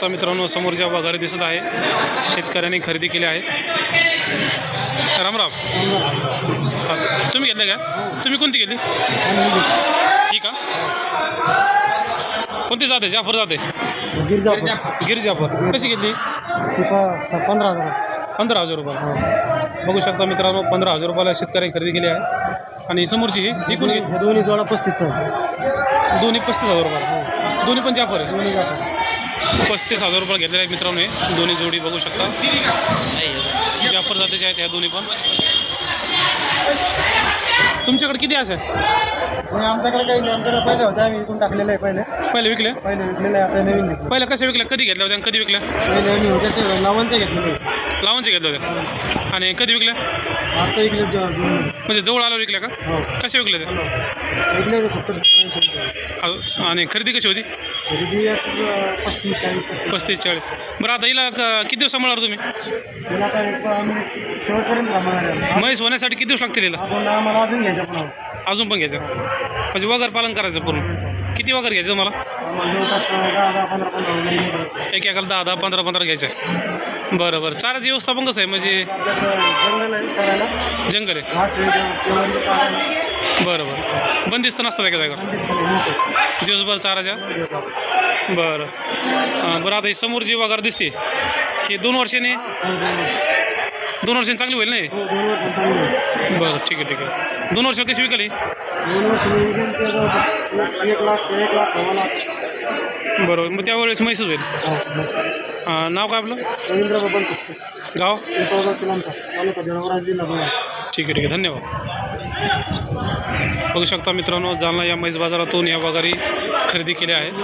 शकता मित्रांनो, समोर ज्या वगारी दिसत आहे शेतकऱ्यांनी खरेदी केली आहे. रामराम, तुम्ही घेतलं का? तुम्ही कोणती घेतली? ही का? कोणती जाते? जाफर जाते? गिर जाफर. कशी घेतली? 15,000 रुपये. बघू शकता मित्रांनो, 15,000 रुपयाला शेतकऱ्यांनी खरेदी केली आहे. आणि समोरची ही कोण घेतली? दोन्ही जोडा 35. दोन्ही 35,000 रुपये. दोन्ही पण जाफर आहे. दोन्ही जाफर 35,000 रुपये घेतलेले आहेत मित्रांनो. हे दोन्ही जोडी बघू शकता, जाफर जातीचे आहेत ह्या दोन्ही पण. तुमच्याकडे किती असे? आमच्याकडे काही नाही. आमच्याकडे पहिले होते, आम्ही इथून टाकलेलं आहे. पहिले विकले? विकलेलं आहे. आता नवीन घेतलं. पहिल्या कशा विकल्या? कधी घेतल्या होत्या? कधी विकल्या? पहिले आम्ही होत्याचे लावांचे घेतलेले. लावूनचे घेतल्या होत्या. आणि कधी विकल्या? आता इकडे म्हणजे जवळ आल्यावर विकल्या का? हो, कशा विकल्या त्या? इकडे 70-80. आणि खरेदी कशी होती? खरेदी असं 35-40. 35-40. बरं, आता हिला किती दिवस सांभाळणार तुम्ही? त्याला आता आम्ही शेवटपर्यंत सांभाळणार. म्हैस होण्यासाठी किती दिवस लागतील हिला? आपण आम्हाला अजून घ्यायचं पण अजून पण घ्यायचं म्हणजे वगैरे पालन करायचं पूर्ण. किती वगैरे घ्यायचं मला? जवळपास 10-15 एक एकाला 10-15 घ्यायचं. बरं बरं. चाराचं व्यवस्थापन कसं आहे? म्हणजे जंगल आहे चारायला. जंगल आहे. घास बरं बरं. बंदिस्त नसतं एका जागा दिवसभर चाराच्या? बरं बरं. आता ही समोर जी वगैरे दिसते ही 2 वर्षांनी 2 वर्षांनी चांगली होईल नाही? 2 वर्ष चांगली. बरं, ठीक आहे ठीक आहे. 2 वर्ष कशी विकली? 2 वर्ष 1 लाख 1.5 लाख. बरोबर. मग त्यावेळेस म्हैसच होईल. नाव काय आपलं? रवींद्र बबन कुक्षे, गाव? तालुका जळगाव, जिल्हा. ठीक आहे ठीक आहे. धन्यवाद. बघू शकता मित्रांनो, जालना या म्हैस बाजारातून या वगारी खरेदी केल्या आहेत.